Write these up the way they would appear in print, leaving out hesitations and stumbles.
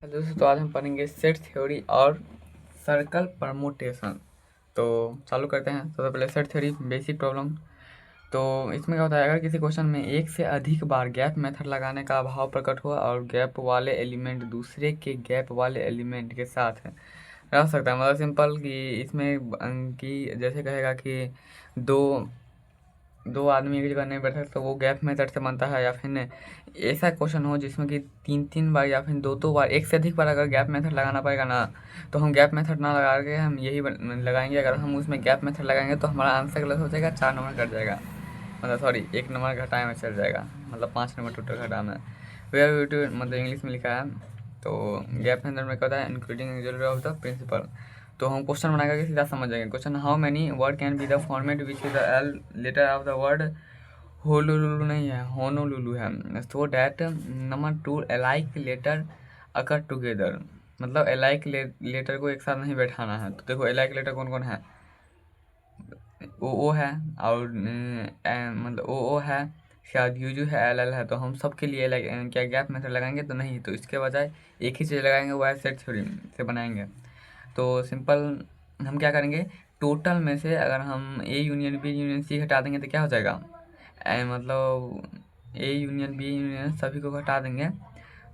Hello दोस्तों, तो आज हम पढ़ेंगे सेट थ्योरी और सर्कल परमुटेशन। तो चालू करते हैं। सबसे पहले सेट थ्योरी बेसिक प्रॉब्लम। तो इसमें क्या होता है, अगर किसी क्वेश्चन में एक से अधिक बार गैप मेथड लगाने का अभाव प्रकट हुआ और गैप वाले एलिमेंट दूसरे के गैप वाले एलिमेंट के साथ है रह सकता है। मतलब सिंपल कि इसमें कि जैसे कहेगा कि दो दो आदमी एक जगह नहीं बैठ सकते तो वो गैप मेथड से बनता है, या फिर ऐसा क्वेश्चन हो जिसमें कि तीन तीन बार या फिर दो दो बार एक से अधिक बार अगर गैप मेथड लगाना पड़ेगा ना, तो हम गैप मेथड ना लगा के हम यही लगाएंगे। अगर हम उसमें गैप मेथड लगाएंगे तो हमारा आंसर गलत हो जाएगा, 4 नंबर कट जाएगा। मतलब सॉरी, 1 नंबर घटाए में चल जाएगा, मतलब 5 नंबर टोटल घटा में। वेयर मतलब इंग्लिश में लिखा है। तो गैप मेथड में क्या होता है, इंक्लूडिंग ऑफ द प्रिंसिपल। तो हम क्वेश्चन बनाएगा कि सीधा समझ जाएंगे। Question, how many word can be the format which is the L letter of the word होलुलुलु नहीं है, होनोलुलु है। So that number 2 alike letter occur together. मतलब अलाइक लेटर को एक साथ नहीं बैठाना है। तो देखो अलाइक लेटर कौन कौन है, ओ है, और मतलब ओ है, शायद यू है, एल है। तो हम सबके लिए क्या गैप मेथड लगाएंगे तो नहीं, तो इसके बजाय एक ही चीज़ लगाएंगे, वो है सेट थ्योरी से बनाएंगे। तो सिंपल हम क्या करेंगे, टोटल में से अगर हम A union B union C हटा देंगे तो क्या हो जाएगा, मतलब ए यूनियन बी यूनियन सभी को घटा देंगे।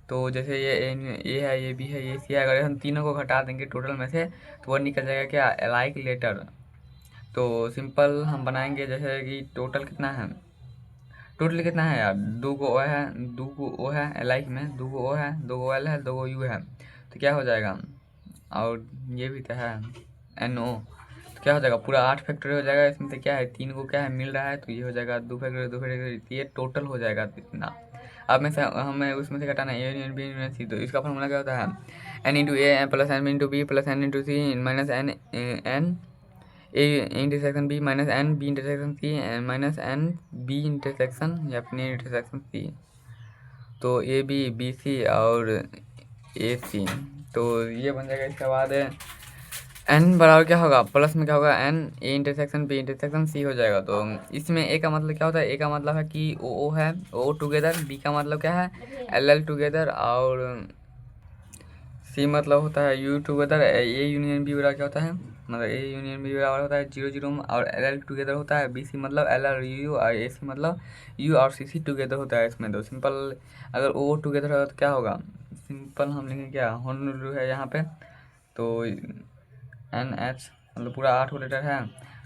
तो जैसे ये ए है, ये बी है, ये सी है, अगर हम तीनों को घटा देंगे टोटल में से तो वो निकल जाएगा क्या, अलाइक लेटर। तो सिंपल हम बनाएंगे जैसे कि टोटल कितना है, टोटल कितना है यार, दो गो ओ है, दो गो ओ है अलाइक में, दो गो ओ है, दो गो एल है, दो गो यू है। तो क्या हो जाएगा, और ये भी तो है एन ओ। तो क्या हो जाएगा, पूरा 8 फैक्टोरियल हो जाएगा। इसमें से क्या है, 3 को क्या है मिल रहा है, तो ये हो जाएगा 2 फैक्टोरियल 2 फैक्टोरियल, ये टोटल हो जाएगा इतना। अब में से हमें उसमें से घटाना है A union B union C. तो इसका फॉर्मूला क्या होता है, n into A plus n into B plus n into C minus n n A intersection B minus n B intersection C minus n B intersection या फिर intersection C. तो A B B C और ए सी। तो ये बन जाएगा। इसके बाद एन बराबर क्या होगा, प्लस में क्या होगा, n A intersection B intersection C हो जाएगा। तो इसमें ए का मतलब क्या होता है, ए का मतलब है कि ओ है, ओ टुगेदर। बी का मतलब क्या है, एल एल टुगेदर। और सी मतलब होता है you together. A union B बराबर क्या होता है, मतलब ए यूनियन बी बराबर होता है 0 0 में, और एल एल टुगेदर होता है बी सी मतलब एल एल यू, और ए सी मतलब यू और सी सी टुगेदर होता है इसमें। तो सिंपल अगर ओ टुगेदर होगा तो क्या होगा, सिंपल हम लिखेंगे क्या, होनोलुलु है यहाँ पे। तो एन एच मतलब पूरा 8 लेटर है,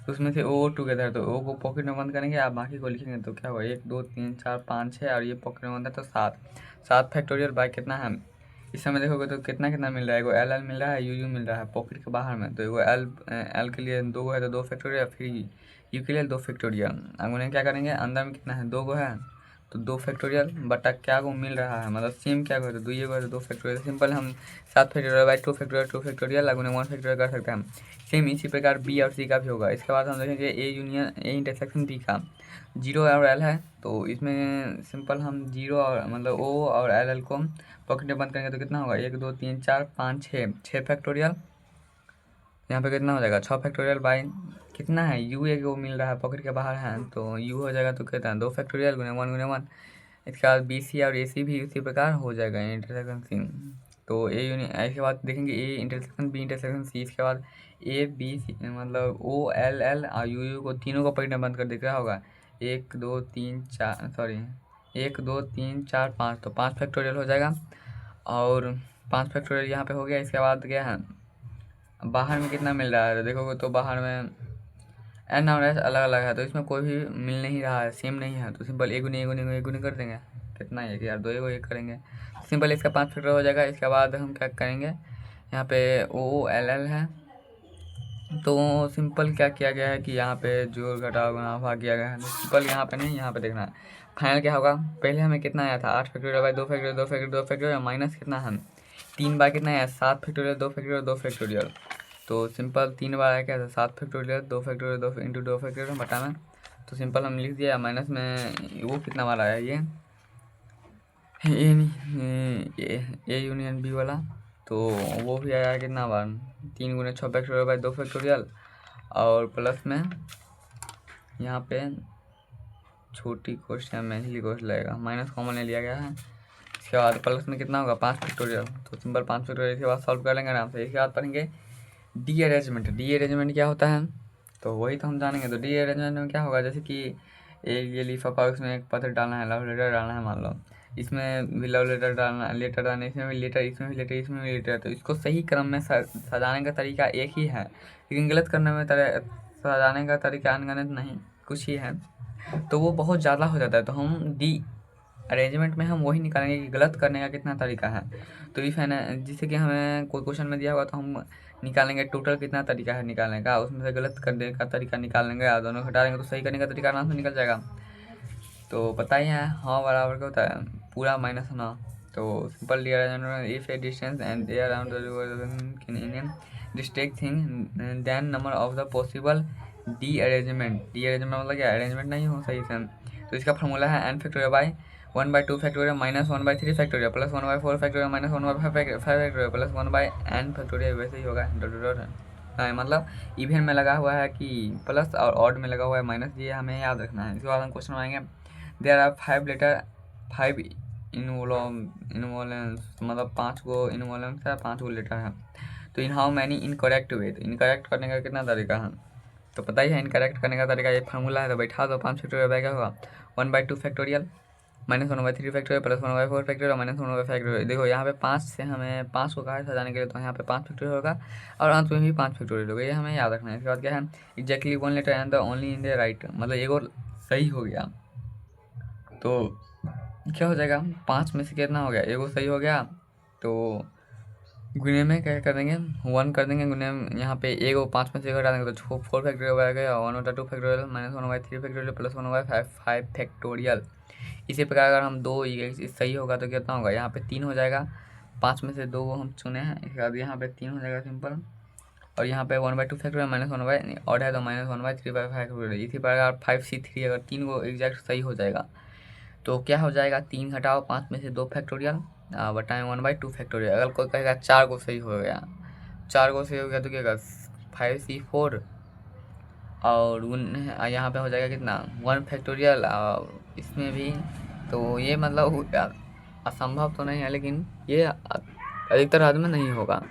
तो उसमें से ओ टुगेदर है, तो ओ को पॉकेट में बंद करेंगे, आप बाकी को लिखेंगे तो क्या होगा, 1 2 3 4 5 6, और ये पॉकेट में बंद है तो 7। 7 फैक्टोरियल बाई कितना है, इस समय देखोगे तो कितना कितना मिल रहा है, एगो एल एल मिल रहा है, यू यू मिल रहा है पॉकेट के बाहर में। तो एगो एल एल के लिए 2 है तो 2 फैक्टोरियल, फिर यू के लिए 2 फैक्टोरियल। अब उन्हें क्या करेंगे, अंदर में कितना है, 2 है तो 2 फैक्टोरियल बटा क्या को मिल रहा है, मतलब सेम क्या को, तो 2 है तो 2 फैक्टोरियल। सिंपल हम 7 फैक्टोरियल बाई 2 फैक्टोरियल 2 फैक्टोरियल अगुने 1 फैक्टोरियल कर सकते हैं। सेम इसी प्रकार बी और सी का भी होगा। इसके बाद हम देखेंगे A union A intersection B का, 0 और एल है। तो इसमें सिंपल हम 0 और मतलब ओ और एल एल को पॉकेट में बंद करेंगे तो कितना होगा, 1 2 3 4 5 6, 6 फैक्टोरियल। यहाँ पे कितना हो जाएगा, 6 फैक्टोरियल बाई कितना है, यू एक वो मिल रहा है पॉकेट के बाहर है, तो यू हो जाएगा तो कितना है, 2 फैक्टोरियल गुने 1 इसके बाद बी सी और ए सी भी उसी प्रकार हो जाएगा इंटरसेक्शन सी। तो ए यूनियन, इसके बाद देखेंगे A intersection B intersection C. इसके बाद ए बी सी मतलब ओ एल एल और यू यू को तीनों को पॉकेट में बंद कर देख रहा होगा, 1 2 3 4 सॉरी 1 2 3 4 5, तो 5 फैक्टोरियल हो जाएगा। और 5 फैक्टोरियल यहाँ पे हो गया। इसके बाद क्या है, बाहर में कितना मिल रहा है, तो देखोगे तो बाहर में एन और एस अलग अलग है, तो इसमें कोई भी मिल नहीं रहा है, सेम नहीं है। तो सिंपल एक गुनी कर देंगे, कितना है यार, 2 एगो एक करेंगे, सिंपल इसका 5 फैक्टर हो जाएगा। इसके बाद हम क्या करेंगे, यहाँ पे ओ एल एल है, तो सिंपल क्या किया गया है कि यहाँ पे जोड़ घटाव गुणा भाग किया गया है। तो सिंपल यहाँ पे नहीं, यहाँ पे देखना है फाइनल क्या होगा। पहले हमें कितना आया था, 8 factorial by 2 factorial 2 factorial 2 factorial minus कितना है, 3 बार कितना है, 7 फैक्टोरियल 2 फैक्टोरियल 2 फैक्टोरियल। तो सिंपल 3 बार आया क्या था, 7 फैक्टोरियल 2 फैक्टोरियल 2 इंटू 2 फैक्टोरियल बटा में। तो सिंपल हम लिख दिया, माइनस में वो कितना वाला है, ये ए यूनियन बी वाला। तो वो भी आया कितना बार, 3 गुने 6 फैक्टोरियल बाई 2 फैक्टोरियल, और प्लस में यहाँ पे छोटी कोष्ट या मेजली कोष्ट लगेगा, माइनस कॉमन ले लिया गया है। इसके इसके बाद प्लस में कितना होगा 5 फैक्टोरियल, तो सिंपल 5 फैक्टोरियल इसके बाद सॉल्व कर लेंगे आराम से। इसके बाद पढ़ेंगे डी अरेंजमेंट। डी अरेंजमेंट क्या होता है तो वही तो हम जानेंगे। तो डी अरेंजमेंट में क्या होगा, जैसे कि एक ये लिफाफा, उसमें एक पत्र डालना है, लव लेटर डालना है मान लो, इसमें भी लव लेटर डालना, लेटर डालना, इसमें भी लेटर, इसमें भी लेटर, इसमें भी लेटर। तो इसको सही क्रम में सजाने का तरीका एक ही है, लेकिन गलत करने में सजाने का तरीका अनगिनत नहीं, कुछ ही है, तो वो बहुत ज़्यादा हो जाता है। तो हम डी अरेंजमेंट में हम वही निकालेंगे कि गलत करने का कितना तरीका है। तो इफ है ना, जिससे कि हमें कोई क्वेश्चन में दिया होगा तो हम निकालेंगे टोटल कितना तरीका है निकालने का, उसमें से गलत करने का तरीका निकाल लेंगे और दोनों घटा लेंगे तो सही करने का तरीका आराम से निकल जाएगा। तो पता ही है हाँ बराबर क्या होता है, पूरा माइनस होना। तो simple derangement, if a distance and they around in district thing then number of the possible derangement. Derangement मतलब क्या, अरेंजमेंट नहीं हो सही से। तो इसका फॉर्मूला है n factorial by 1/2 factorial minus 1/3 factorial plus 1/4 factorial minus 1/5 factorial plus 1/n factorial, वैसे ही होगा डॉट डॉट। हाँ मतलब इवन में लगा हुआ है कि प्लस और ऑड में लगा हुआ है माइनस, ये हमें याद रखना है। इसके बाद हम क्वेश्चन बनाएंगे देयर आर 5 लेटर 5 इनवॉलेंस, मतलब 5 गो इनवॉलेंस है, 5 गो लेटर है। तो इन हाउ मैनी इनकरेक्ट वे, तो इनकरेक्ट करने का कितना तरीका है तो पता ही है, इनकरेक्ट करने का तरीका ये फार्मूला है। तो बैठा दो 5 फैक्टोरियल क्या होगा 1/2 factorial minus 1/3 factorial plus 1/4 factorial minus 1/5 factorial. देखो यहाँ पे 5 से हमें 5 को कहा है सजाने के लिए, तो यहाँ पे 5 फैक्टोरियल होगा और अंत में भी 5 फैक्टोरियल होगा, ये हमें याद रखना है। इसके बाद क्या है exactly 1 letter and the only in the right, मतलब एक और सही हो गया तो क्या हो जाएगा 5 में से कितना हो गया, एक और सही हो गया। तो गुने में क्या कर देंगे 1 कर देंगे, गुने में यहाँ पे एक और 5 में से घटा देंगे तो 4 फैक्टोरियल आ गया, 1/2 factorial minus 1/3 factorial plus 1/5 factorial. इसी प्रकार अगर हम 2 सही होगा तो कितना होगा, यहाँ पे 3 हो जाएगा, 5 में से 2 को हम चुने हैं, इसके बाद यहाँ पे 3 हो जाएगा सिंपल, और यहाँ पे 1/2 फैक्टोरियल माइनस 1 ऑड है तो माइनस 1/3 फैक्टोरियल। इसी प्रकार 5C3 अगर 3 को एग्जैक्ट सही हो जाएगा तो क्या हो जाएगा 3 घटाओ 5 में से 2 फैक्टोरियल बटाएँ 1/2 फैक्टोरियल। अगर कोई कहेगा 4 को सही हो गया, 4 को सही हो गया तो क्या 5C4 और यहाँ पे हो जाएगा कितना 1 फैक्टोरियल इसमें भी। तो ये मतलब असंभव तो नहीं है, लेकिन ये अधिकतर हद में नहीं होगा।